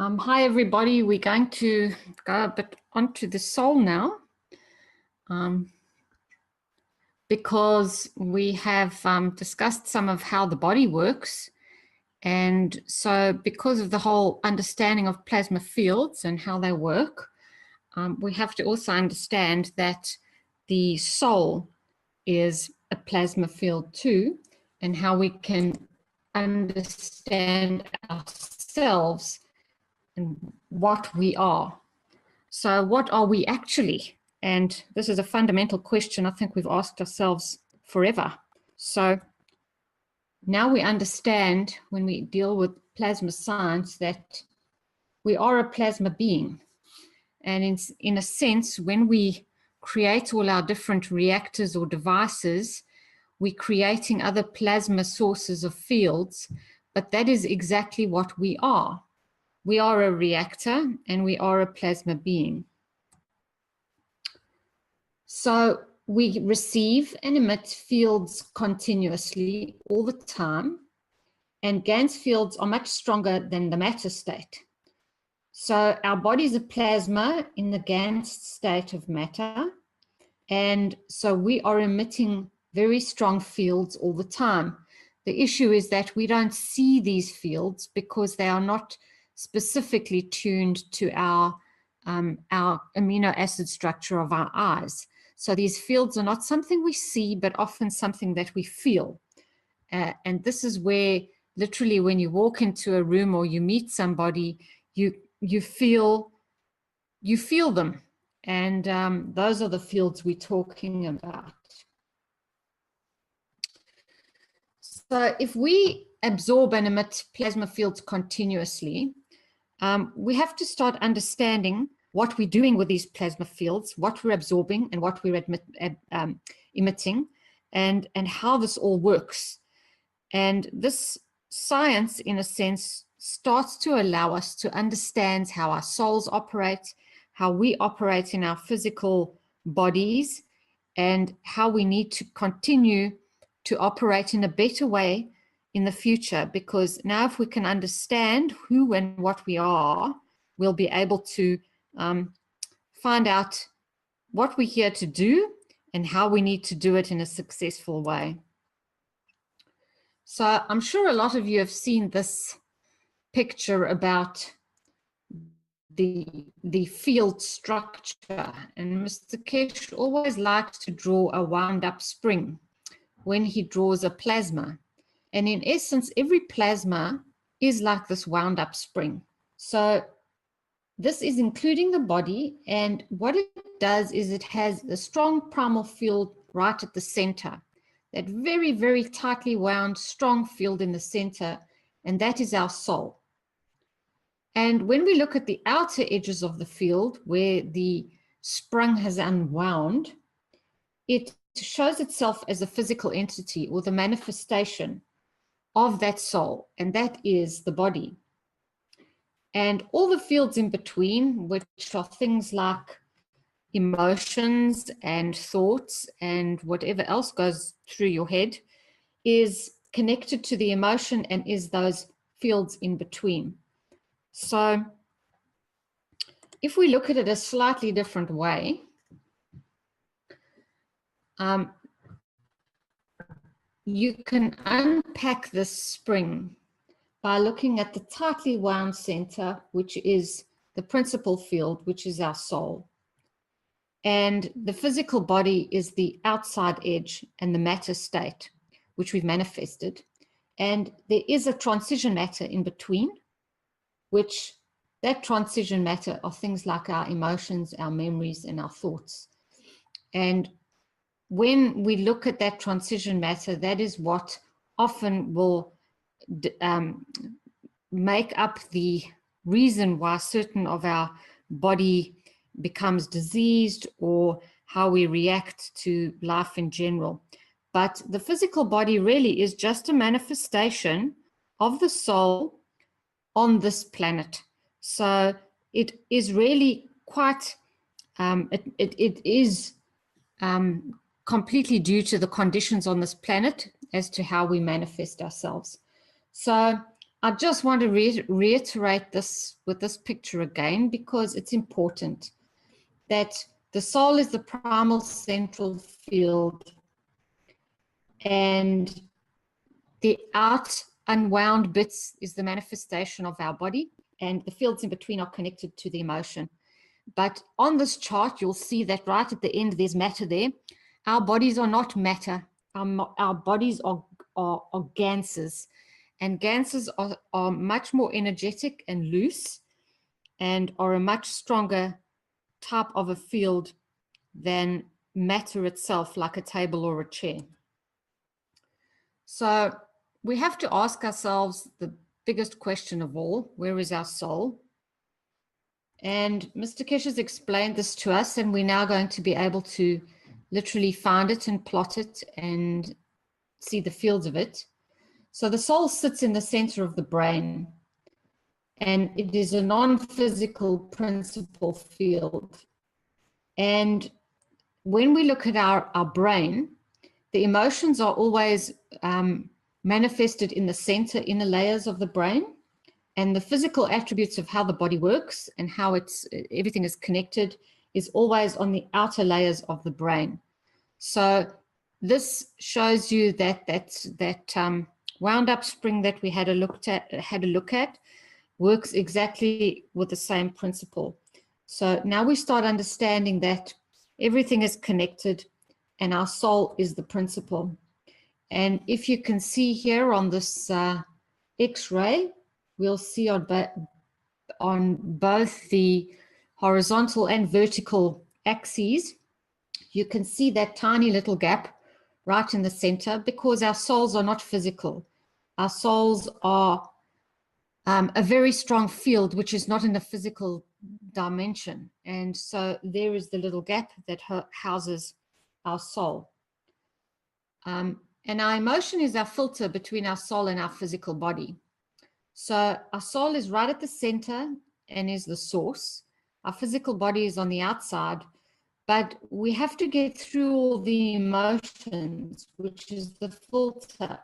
Hi, everybody. We're going to go a bit onto the soul now because we have discussed some of how the body works. And so because of the whole understanding of plasma fields and how they work, we have to also understand that the soul is a plasma field too, and how we can understand ourselves and what we are. So what are we actually? And this is a fundamental question I think we've asked ourselves forever. So now we understand when we deal with plasma science that we are a plasma being. And in a sense, when we create all our different reactors or devices, we're creating other plasma sources of fields, but that is exactly what we are. We are a reactor and we are a plasma being. So we receive and emit fields continuously all the time, and Gans fields are much stronger than the matter state. So our body is a plasma in the Gans state of matter, and so we are emitting very strong fields all the time. The issue is that we don't see these fields because they are not specifically tuned to our amino acid structure of our eyes. So these fields are not something we see, but often something that we feel. And this is where literally when you walk into a room or you meet somebody, you feel them. And those are the fields we're talking about. So if we absorb and emit plasma fields continuously, we have to start understanding what we're doing with these plasma fields, what we're absorbing and what we're emitting, and how this all works. And this science, in a sense, starts to allow us to understand how our souls operate, how we operate in our physical bodies, and how we need to continue to operate in a better way in the future, because now if we can understand who and what we are, we'll be able to find out what we're here to do and how we need to do it in a successful way. So I'm sure a lot of you have seen this picture about the field structure, and Mr. Kesh always likes to draw a wound up spring when he draws a plasma. And in essence, every plasma is like this wound up spring. So this is including the body, and what it does is it has a strong primal field right at the center, that very, very tightly wound, strong field in the center, and that is our soul. And when we look at the outer edges of the field where the sprung has unwound, it shows itself as a physical entity or the manifestation of that soul, and that is the body. And all the fields in between, which are things like emotions and thoughts and whatever else goes through your head, is connected to the emotion and is those fields in between. So if we look at it a slightly different way, you can unpack this spring by looking at the tightly wound center, which is the principal field, which is our soul. And the physical body is the outside edge and the matter state, which we've manifested. And there is a transition matter in between, which that transition matter are things like our emotions, our memories, and our thoughts. And when we look at that transition matter, that is what often will make up the reason why certain of our body becomes diseased or how we react to life in general. But the physical body really is just a manifestation of the soul on this planet. So it is really quite, it is completely due to the conditions on this planet as to how we manifest ourselves. So I just want to reiterate this with this picture again, because it's important that the soul is the primal central field, and the out unwound bits is the manifestation of our body, and the fields in between are connected to the emotion. But on this chart, you'll see that right at the end, there's matter there. Our bodies are not matter. Our bodies are ganses. And ganses are much more energetic and loose and are a much stronger type of a field than matter itself, like a table or a chair. So we have to ask ourselves the biggest question of all: where is our soul? And Mr. Kish has explained this to us, and we're now going to be able to literally find it and plot it and see the fields of it. So the soul sits in the center of the brain, and it is a non-physical principal field. And when we look at our brain, the emotions are always manifested in the center inner layers of the brain, and the physical attributes of how the body works and how everything is connected is always on the outer layers of the brain. So this shows you that wound up spring that we had a look at works exactly with the same principle. So now we start understanding that everything is connected and our soul is the principle. And if you can see here on this X-ray, we'll see on both the horizontal and vertical axes, you can see that tiny little gap right in the center, because our souls are not physical. Our souls are a very strong field, which is not in a physical dimension. And so there is the little gap that houses our soul. And our emotion is our filter between our soul and our physical body. So our soul is right at the center and is the source. Our physical body is on the outside, but we have to get through all the emotions, which is the filter.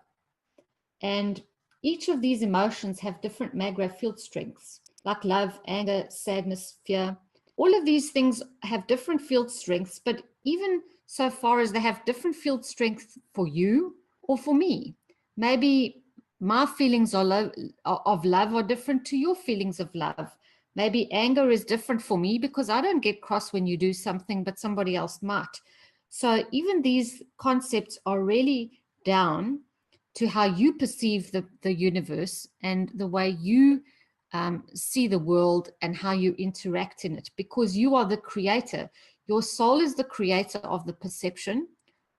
And each of these emotions have different magra field strengths, like love, anger, sadness, fear. All of these things have different field strengths, but even so far as they have different field strength for you or for me. Maybe my feelings of love are different to your feelings of love. Maybe anger is different for me because I don't get cross when you do something, but somebody else might. So even these concepts are really down to how you perceive the universe and the way you see the world and how you interact in it, because you are the creator. Your soul is the creator of the perception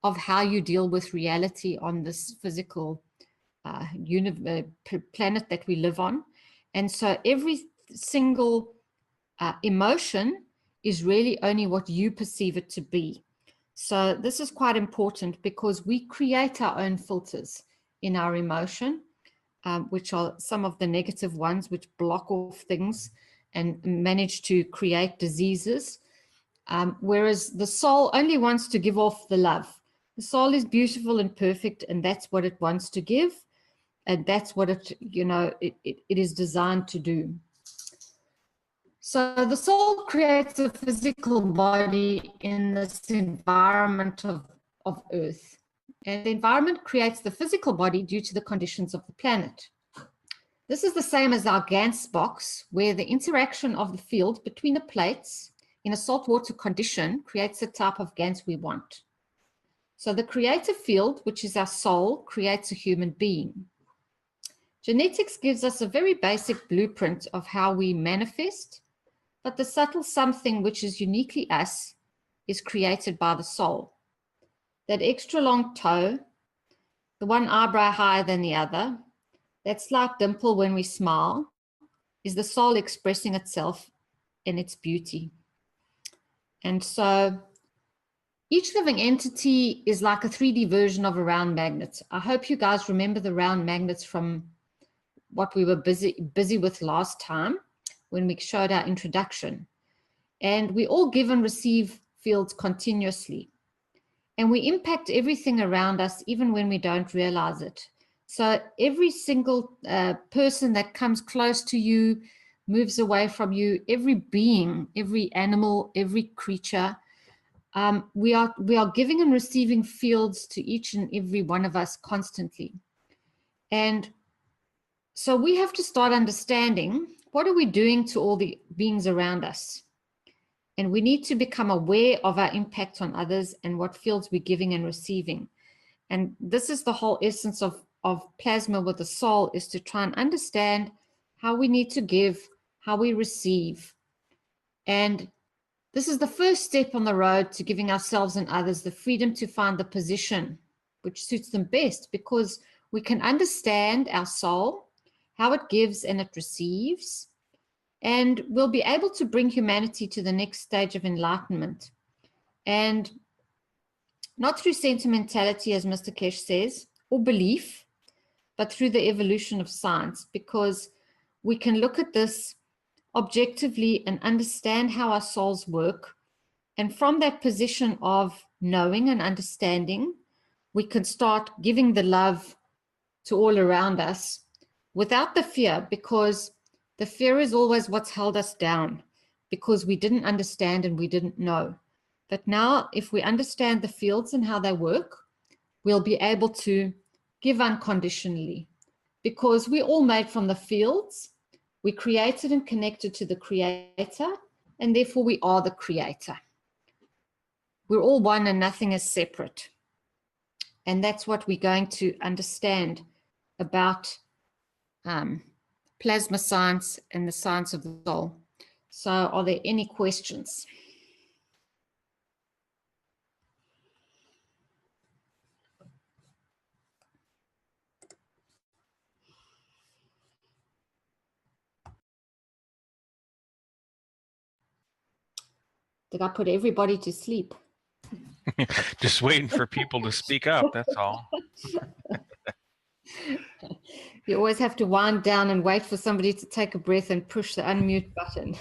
of how you deal with reality on this physical planet that we live on. And so every single emotion is really only what you perceive it to be. So this is quite important, because we create our own filters in our emotion, which are some of the negative ones, which block off things and manage to create diseases. Whereas the soul only wants to give off the love. The soul is beautiful and perfect, and that's what it wants to give. And that's what it is designed to do. So the soul creates a physical body in this environment of Earth. And the environment creates the physical body due to the conditions of the planet. This is the same as our Gans box, where the interaction of the field between the plates in a saltwater condition creates the type of Gans we want. So the creative field, which is our soul, creates a human being. Genetics gives us a very basic blueprint of how we manifest, but the subtle something which is uniquely us is created by the soul. That extra long toe, the one eyebrow higher than the other, that slight dimple when we smile, is the soul expressing itself in its beauty. And so each living entity is like a 3D version of a round magnet. I hope you guys remember the round magnets from what we were busy with last time when we showed our introduction. And we all give and receive fields continuously. And we impact everything around us even when we don't realize it. So every single person that comes close to you, moves away from you, every being, every animal, every creature, we are giving and receiving fields to each and every one of us constantly. And so we have to start understanding, what are we doing to all the beings around us? And we need to become aware of our impact on others and what fields we're giving and receiving. And this is the whole essence of plasma with the soul, is to try and understand how we need to give, how we receive. And this is the first step on the road to giving ourselves and others the freedom to find the position which suits them best, because we can understand our soul, how it gives and it receives, and we'll be able to bring humanity to the next stage of enlightenment. And not through sentimentality, as Mr. Kesh says, or belief, but through the evolution of science, because we can look at this objectively and understand how our souls work. And from that position of knowing and understanding, we can start giving the love to all around us without the fear, because the fear is always what's held us down, because we didn't understand and we didn't know. But now, if we understand the fields and how they work, we'll be able to give unconditionally, because we're all made from the fields. We created and connected to the Creator, and therefore we are the Creator. We're all one and nothing is separate. And that's what we're going to understand about plasma science and the science of the soul. So are there any questions? Did I put everybody to sleep? Just waiting for people to speak up, that's all. You always have to wind down and wait for somebody to take a breath and push the unmute button.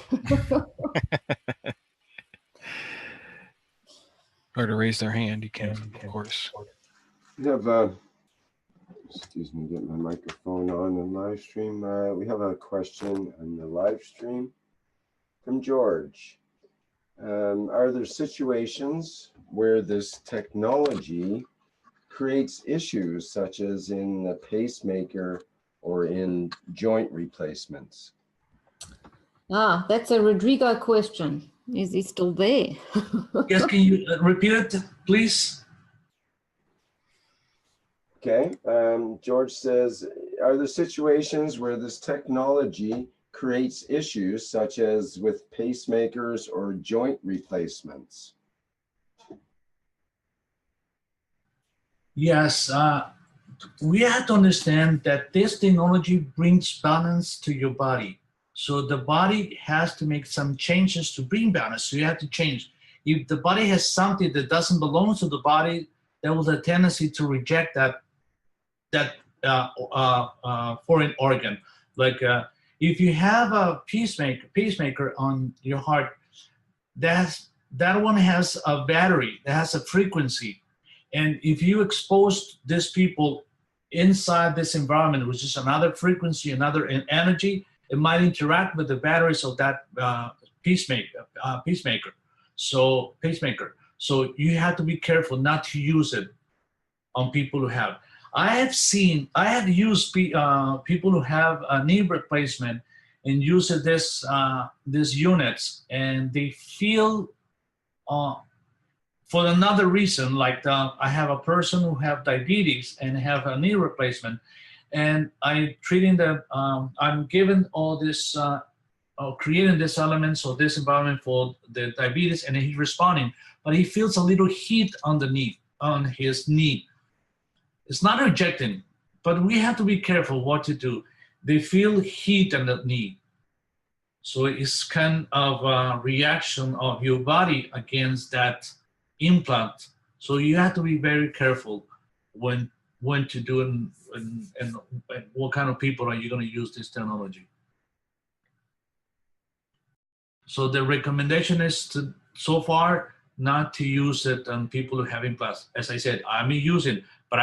Or to raise their hand, you can, of course. We have excuse me, get my microphone on the live stream. We have a question on the live stream from George. Are there situations where this technology creates issues, such as in the pacemaker or in joint replacements? Ah, that's a Rodrigo question. Is he still there? Yes, can you repeat it, please? Okay, George says, are there situations where this technology creates issues, such as with pacemakers or joint replacements? Yes, we have to understand that this technology brings balance to your body. So the body has to make some changes to bring balance. So you have to change. If the body has something that doesn't belong to the body, there was a tendency to reject that foreign organ. Like if you have a pacemaker on your heart, that one has a battery, that has a frequency. And if you expose these people inside this environment, which is another frequency, another energy, it might interact with the batteries of that pacemaker. So you have to be careful not to use it on people who have. I have used people who have a knee replacement and use these units, and they feel for another reason, like I have a person who have diabetes and have a knee replacement, and I'm treating them, I'm giving all this, creating this elements or this environment for the diabetes, and he's responding, but he feels a little heat on his knee. It's not rejecting, but we have to be careful what to do. They feel heat on the knee. So it's kind of a reaction of your body against that implant. So you have to be very careful when to do it and what kind of people are you going to use this technology. So the recommendation is to, so far, not to use it on people who have implants. As I said, I'm using, but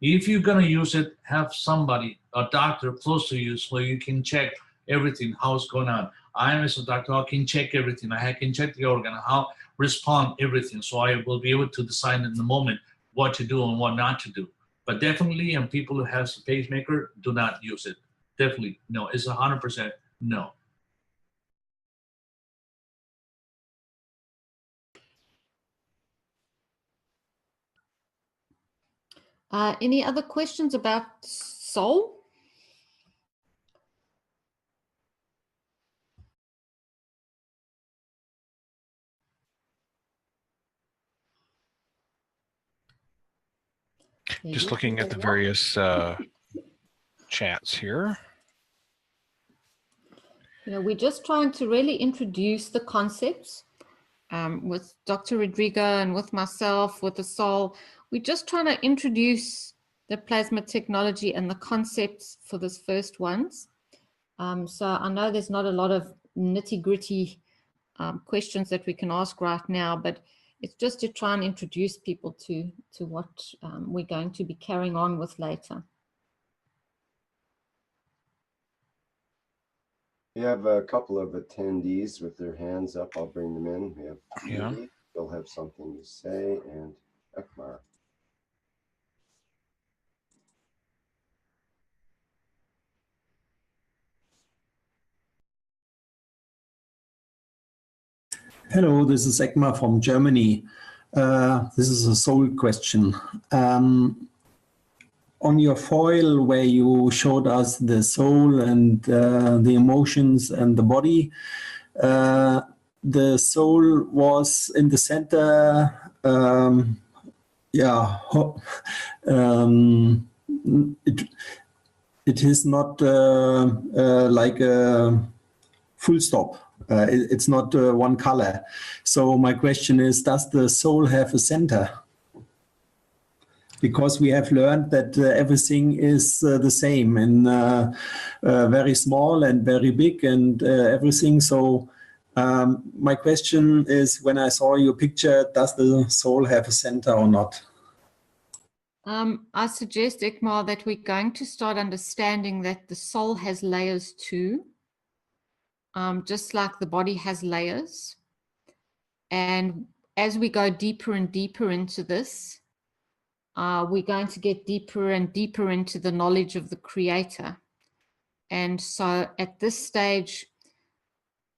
If you're going to use it, have somebody, a doctor close to you so you can check everything, how's going on. I am as a doctor, I can check everything. I can check the organ, how respond everything. So I will be able to decide in the moment what to do and what not to do. But definitely, and people who have a pacemaker, do not use it. Definitely, no. It's 100% no. Any other questions about soul? Just looking at the various chats here. You know, we're just trying to really introduce the concepts with Dr. Rodrigo and with myself, with the soul. We're just trying to introduce the plasma technology and the concepts for this first ones. So I know there's not a lot of nitty-gritty questions that we can ask right now, but it's just to try and introduce people to what we're going to be carrying on with later. We have a couple of attendees with their hands up. I'll bring them in. We have Judy. They'll have something to say, and Ekmar. Hello, this is Ekmar from Germany. This is a soul question. On your foil where you showed us the soul and the emotions and the body, the soul was in the center. It is not like a full stop. It's not one color. So my question is, does the soul have a center? Because we have learned that everything is the same and very small and very big and everything. So my question is, when I saw your picture, does the soul have a center or not? I suggest, Ekmar, that we're going to start understanding that the soul has layers too, just like the body has layers. And as we go deeper and deeper into this, we're going to get deeper and deeper into the knowledge of the Creator. And so at this stage,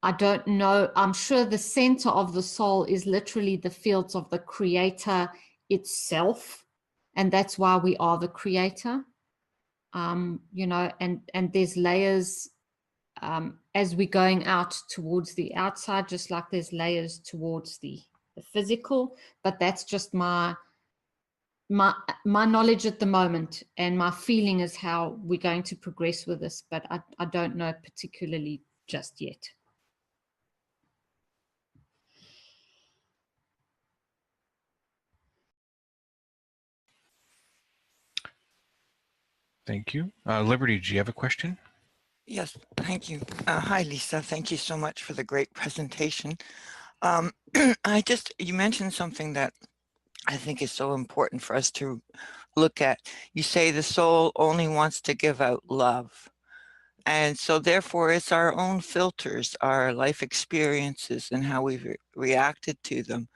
I don't know, I'm sure the center of the soul is literally the fields of the Creator itself. And that's why we are the Creator. You know, and there's layers as we're going out towards the outside, just like there's layers towards the physical. But that's just my knowledge at the moment, and my feeling is how we're going to progress with this, but I don't know particularly just yet. Thank you. Liberty, do you have a question? Yes, thank you. Hi, Lisa. Thank you so much for the great presentation. You mentioned something that I think is so important for us to look at. You say the soul only wants to give out love. And so therefore it's our own filters, our life experiences and how we've reacted to them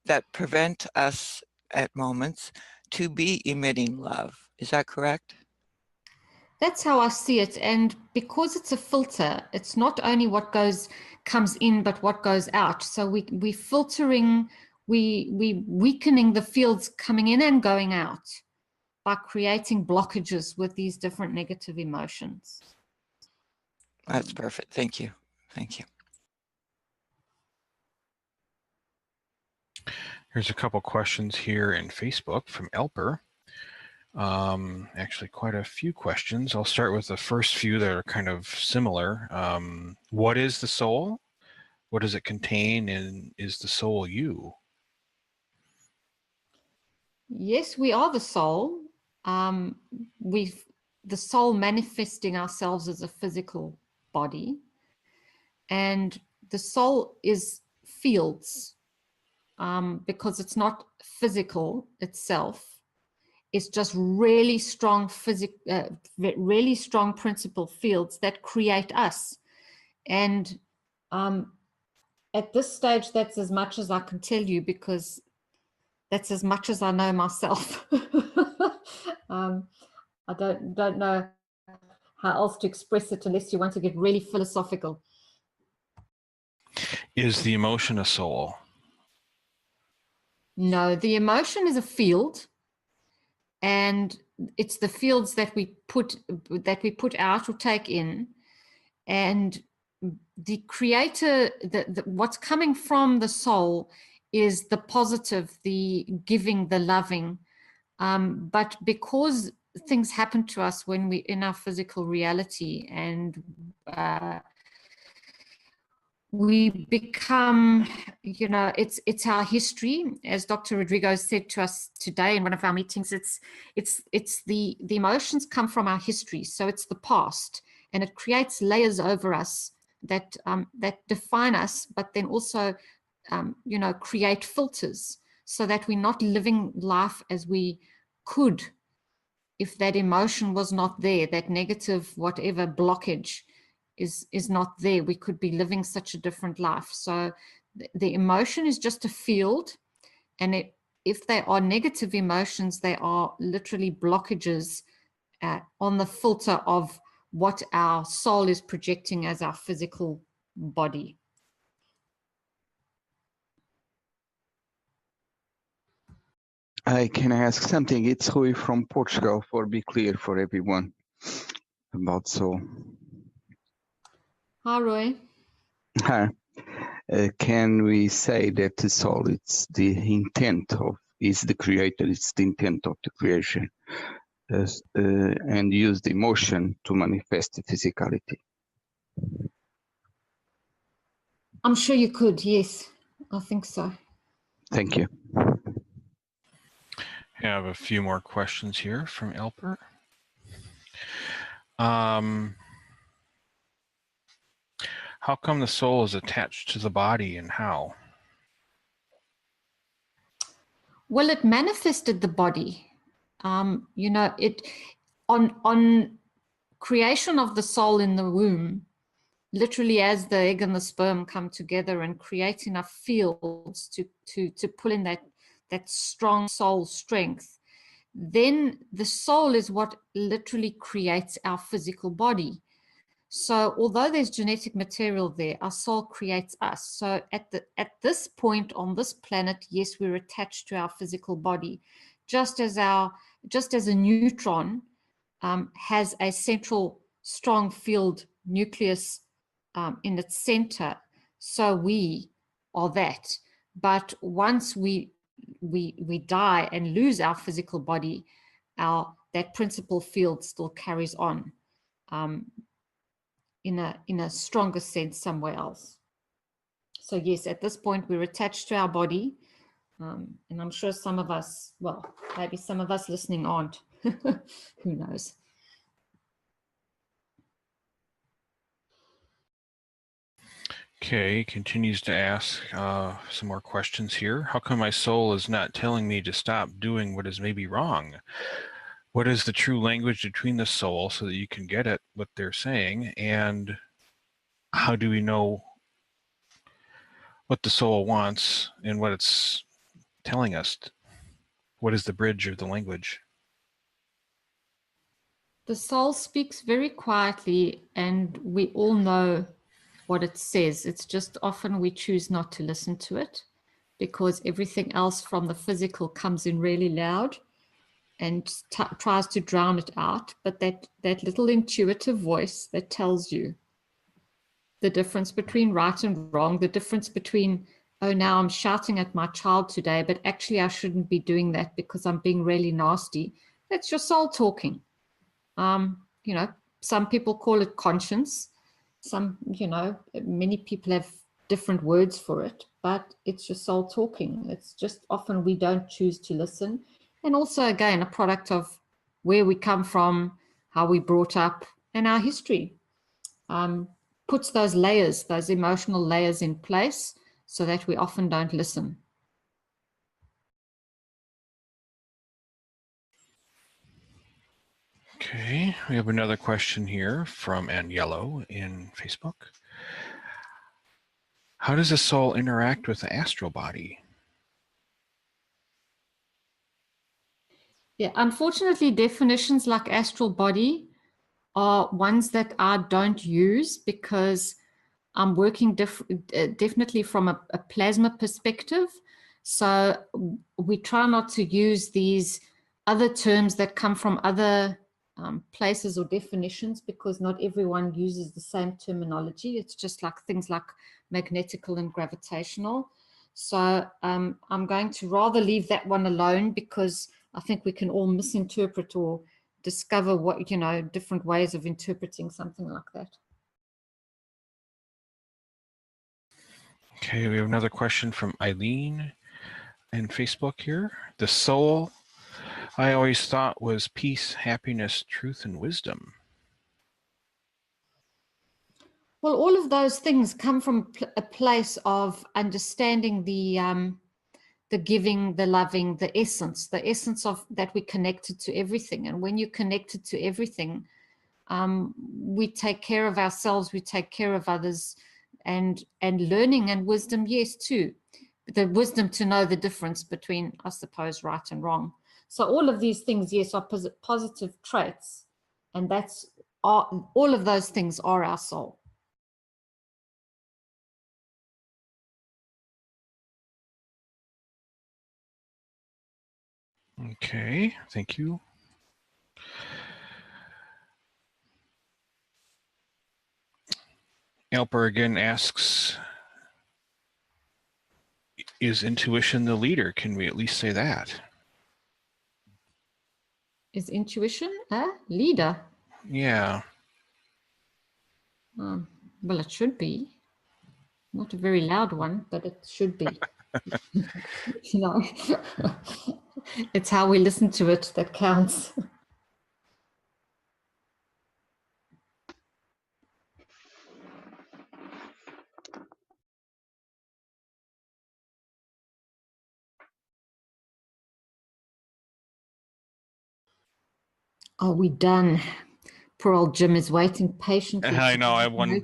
that prevent us at moments to be emitting love. Is that correct? That's how I see it. And because it's a filter, it's not only what comes in, but what goes out. So we're filtering, we weakening the fields coming in and going out by creating blockages with these different negative emotions. That's perfect. Thank you. Thank you. Here's a couple questions here in Facebook from Elper. Actually, quite a few questions. I'll start with the first few that are kind of similar. What is the soul? What does it contain? And is the soul you? Yes, we are the soul. The soul manifesting ourselves as a physical body, and the soul is fields because it's not physical itself. it's just really strong really strong principal fields that create us. And at this stage, that's as much as I can tell you, because that's as much as I know myself. I don't know how else to express it unless you want to get really philosophical. Is the emotion a soul? No, the emotion is a field, and it's the fields that we put out or take in, and the creator, what's coming from the soul is the positive, the giving, the loving. But because things happen to us when we're in our physical reality, and we become, you know, it's our history, as Dr. Rodrigo said to us today in one of our meetings. It's the emotions come from our history, so it's the past, and it creates layers over us that define us, but then also you know, create filters so that we're not living life as we could if that emotion was not there, that negative whatever blockage is not there. We could be living such a different life. So the emotion is just a field, and if they are negative emotions, they are literally blockages on the filter of what our soul is projecting as our physical body. I can ask something. It's Rui from Portugal, for be clear for everyone about soul. Hi, Roy. Hi. Can we say that the soul, it's the intent of, is the creator, it's the intent of the creation, and use the emotion to manifest the physicality? I'm sure you could, yes. I think so. Thank you. I have a few more questions here from Elper. How come the soul is attached to the body, and how? Well, it manifested the body. You know, it on creation of the soul in the womb, literally as the egg and the sperm come together and create enough fields to pull in that strong soul strength, then the soul is what literally creates our physical body. So although there's genetic material there, our soul creates us. So at this point on this planet, yes, we're attached to our physical body, just as a neutron has a central strong field nucleus in its center. So we are that. But once we die and lose our physical body, that principal field still carries on in a stronger sense somewhere else. So yes, at this point we're attached to our body, and I'm sure some of us, well, maybe some of us listening aren't. Who knows? Okay, continues to ask some more questions here. How come my soul is not telling me to stop doing what is maybe wrong? What is the true language between the soul so that you can get at what they're saying? And how do we know what the soul wants and what it's telling us? What is the bridge or the language? The soul speaks very quietly, and we all know what it says. It's just often we choose not to listen to it because everything else from the physical comes in really loud and tries to drown it out. But that little intuitive voice that tells you the difference between right and wrong, the difference between, oh, now I'm shouting at my child today, but actually I shouldn't be doing that because I'm being really nasty. That's your soul talking. You know, some people call it conscience. Some, you know, many people have different words for it, but it's your soul talking. It's just often we don't choose to listen. And also, again, a product of where we come from, how we brought up, and our history. Puts those layers, those emotional layers in place so that we often don't listen. Okay, we have another question here from Aniello in Facebook. How does the soul interact with the astral body? Yeah, unfortunately, definitions like astral body are ones that I don't use because I'm working definitely from a plasma perspective. So we try not to use these other terms that come from other places or definitions, because not everyone uses the same terminology. It's just like things like magnetical and gravitational. So I'm going to rather leave that one alone, because I think we can all misinterpret or discover what, you know, different ways of interpreting something like that. Okay, we have another question from Eileen in Facebook here. The soul, I always thought, was peace, happiness, truth, and wisdom. Well, all of those things come from a place of understanding the giving, the loving, the essence of that we're connected to everything. And when you're connected to everything, we take care of ourselves, we take care of others, and learning and wisdom, yes, too. The wisdom to know the difference between, I suppose, right and wrong. So all of these things, yes, are positive traits, and that's all of those things are our soul. Okay, thank you. Alper again asks, is intuition the leader? Can we at least say that? Is intuition a leader? Yeah. Well, it should be. Not a very loud one, but it should be. You know, it's how we listen to it that counts. Are we done? Poor old Jim is waiting patiently. I know. I have one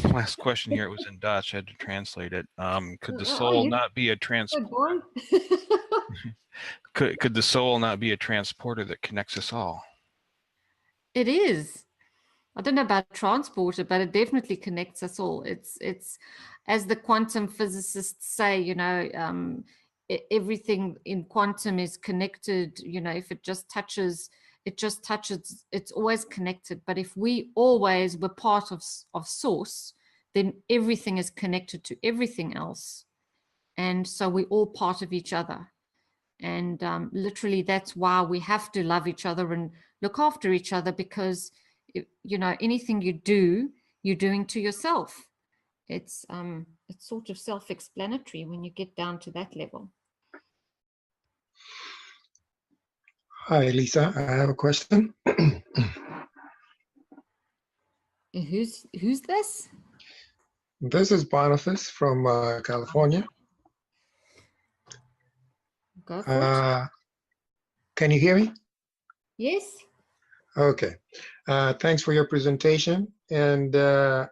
last question here. It was in Dutch. I had to translate it. Could the soul not be a could the soul not be a transporter that connects us all? It is. I don't know about transporter, but it definitely connects us all. It's as the quantum physicists say, you know, everything in quantum is connected. You know, if it just touches, it's always connected. But if we always were part of source, then everything is connected to everything else. And so we're all part of each other. And literally, that's why we have to love each other and look after each other, because, you know, anything you do, you're doing to yourself. It's sort of self-explanatory when you get down to that level. Hi, Lisa. I have a question. Who's this? This is Boniface from California. Go for it. Can you hear me? Yes. Okay. Thanks for your presentation. And I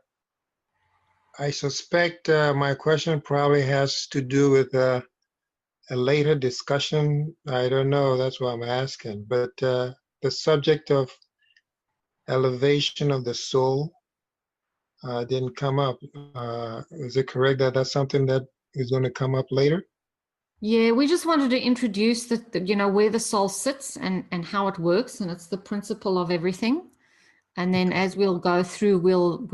suspect my question probably has to do with a later discussion. I don't know. That's why I'm asking. But the subject of elevation of the soul didn't come up. Is it correct that that's something that is going to come up later? Yeah, we just wanted to introduce the you know, where the soul sits and how it works, and it's the principle of everything. And then as we'll go through, we'll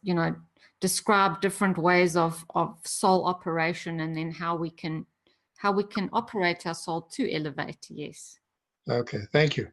you know, describe different ways of soul operation, and then how we can operate our soul to elevate. Yes. Okay, thank you.